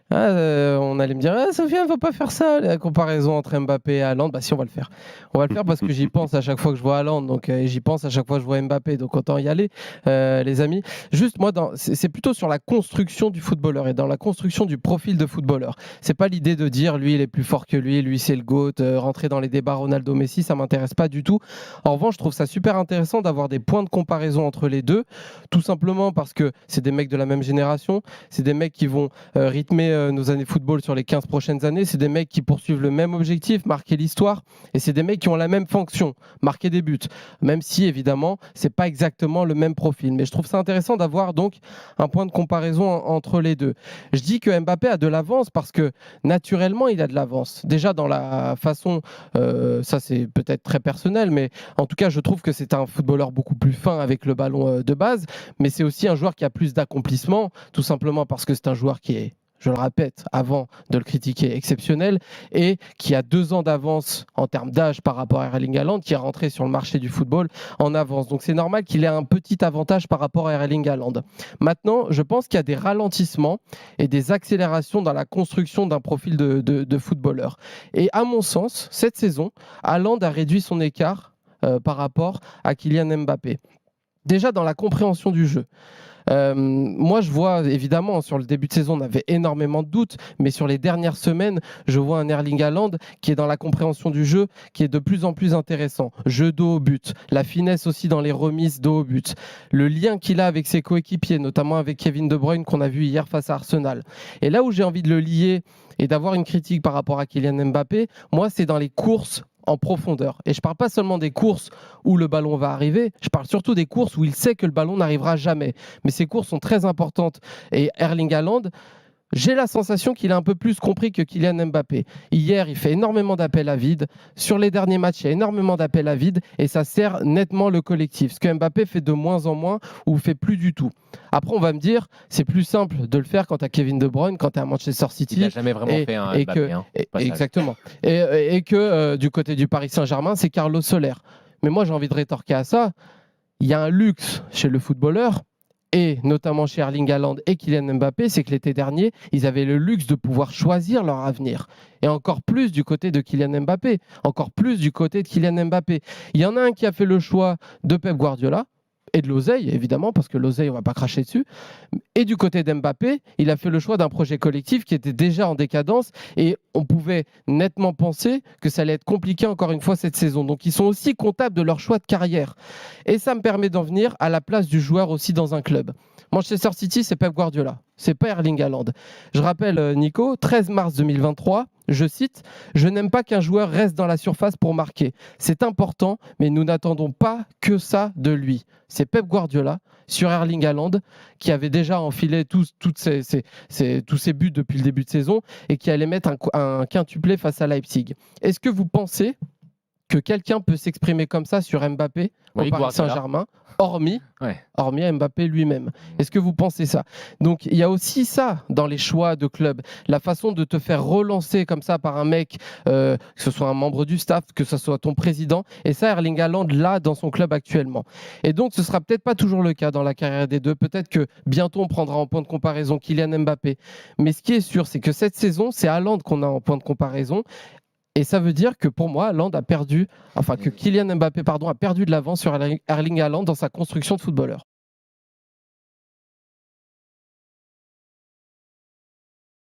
On allait me dire: «Ah Sofiane, faut pas faire ça, la comparaison entre Mbappé et Haaland». Bah si, on va le faire. On va le faire parce que j'y pense à chaque fois que je vois Haaland, donc et j'y pense à chaque fois que je vois Mbappé, donc autant y aller, les amis. Juste moi c'est plutôt sur la construction du footballeur et dans la construction du profil de footballeur. C'est pas l'idée de dire: «Lui, il est plus fort que lui c'est le GOAT», rentrer dans les débats Ronaldo, Messi, ça m'intéresse pas du tout. En revanche, je trouve ça super intéressant d'avoir des points de comparaison entre les 2, tout simplement parce que c'est des mecs de la même génération, c'est des mecs qui vont rythmer nos années football sur les 15 prochaines années. C'est des mecs qui poursuivent le même objectif, marquer l'histoire. Et c'est des mecs qui ont la même fonction, marquer des buts. Même si, évidemment, c'est pas exactement le même profil. Mais je trouve ça intéressant d'avoir donc un point de comparaison entre les deux. Je dis que Mbappé a de l'avance parce que naturellement, il a de l'avance. Déjà dans la façon, ça c'est peut-être très personnel, mais en tout cas, je trouve que c'est un footballeur beaucoup plus fin avec le ballon de base. Mais c'est aussi un joueur qui a plus d'accomplissement, tout simplement parce que c'est un joueur qui est, je le répète, avant de le critiquer, exceptionnel, et qui a 2 ans d'avance en termes d'âge par rapport à Erling Haaland, qui est rentré sur le marché du football en avance. Donc c'est normal qu'il ait un petit avantage par rapport à Erling Haaland. Maintenant, je pense qu'il y a des ralentissements et des accélérations dans la construction d'un profil de footballeur. Et à mon sens, cette saison, Haaland a réduit son écart par rapport à Kylian Mbappé. Déjà dans la compréhension du jeu. Moi, je vois évidemment sur le début de saison, on avait énormément de doutes, mais sur les dernières semaines, je vois un Erling Haaland qui est dans la compréhension du jeu, qui est de plus en plus intéressant. Jeu dos au but, la finesse aussi dans les remises dos au but, le lien qu'il a avec ses coéquipiers, notamment avec Kevin De Bruyne qu'on a vu hier face à Arsenal. Et là où j'ai envie de le lier et d'avoir une critique par rapport à Kylian Mbappé, moi, c'est dans les courses en profondeur. Et je ne parle pas seulement des courses où le ballon va arriver, je parle surtout des courses où il sait que le ballon n'arrivera jamais. Mais ces courses sont très importantes. Et Erling Haaland, j'ai la sensation qu'il a un peu plus compris que Kylian Mbappé. Hier, il fait énormément d'appels à vide. Sur les derniers matchs, il y a énormément d'appels à vide et ça sert nettement le collectif. Ce que Mbappé fait de moins en moins ou fait plus du tout. Après, on va me dire, c'est plus simple de le faire quand tu as Kevin De Bruyne, quand tu es à Manchester City. Il n'a jamais vraiment fait un Mbappé. Exactement. Et que du côté du Paris Saint-Germain, c'est Carlos Soler. Mais moi, j'ai envie de rétorquer à ça. Il y a un luxe chez le footballeur et notamment chez Erling Haaland et Kylian Mbappé, c'est que l'été dernier, ils avaient le luxe de pouvoir choisir leur avenir. Et encore plus du côté de Kylian Mbappé. Encore plus du côté de Kylian Mbappé. Il y en a un qui a fait le choix de Pep Guardiola et de l'oseille, évidemment, parce que l'oseille, on ne va pas cracher dessus. Et du côté d'Mbappé, il a fait le choix d'un projet collectif qui était déjà en décadence et on pouvait nettement penser que ça allait être compliqué encore une fois cette saison. Donc ils sont aussi comptables de leur choix de carrière. Et ça me permet d'en venir à la place du joueur aussi dans un club. Manchester City, c'est Pep Guardiola, c'est pas Erling Haaland. Je rappelle, Nico, 13 mars 2023, je cite, « Je n'aime pas qu'un joueur reste dans la surface pour marquer. C'est important, mais nous n'attendons pas que ça de lui. » C'est Pep Guardiola sur Erling Haaland qui avait déjà enfilé tous ses buts depuis le début de saison et qui allait mettre un quintuplé face à Leipzig. Est-ce que vous pensez que quelqu'un peut s'exprimer comme ça sur Mbappé au Paris Saint-Germain, hormis Mbappé lui-même? Est-ce que vous pensez ça? Donc il y a aussi ça dans les choix de club, la façon de te faire relancer comme ça par un mec, que ce soit un membre du staff, que ce soit ton président, et ça Erling Haaland l'a dans son club actuellement. Et donc ce sera peut-être pas toujours le cas dans la carrière des deux, peut-être que bientôt on prendra en point de comparaison Kylian Mbappé, mais ce qui est sûr c'est que cette saison c'est Haaland qu'on a en point de comparaison. Et ça veut dire que pour moi, que Kylian Mbappé a perdu de l'avance sur Erling Haaland dans sa construction de footballeur.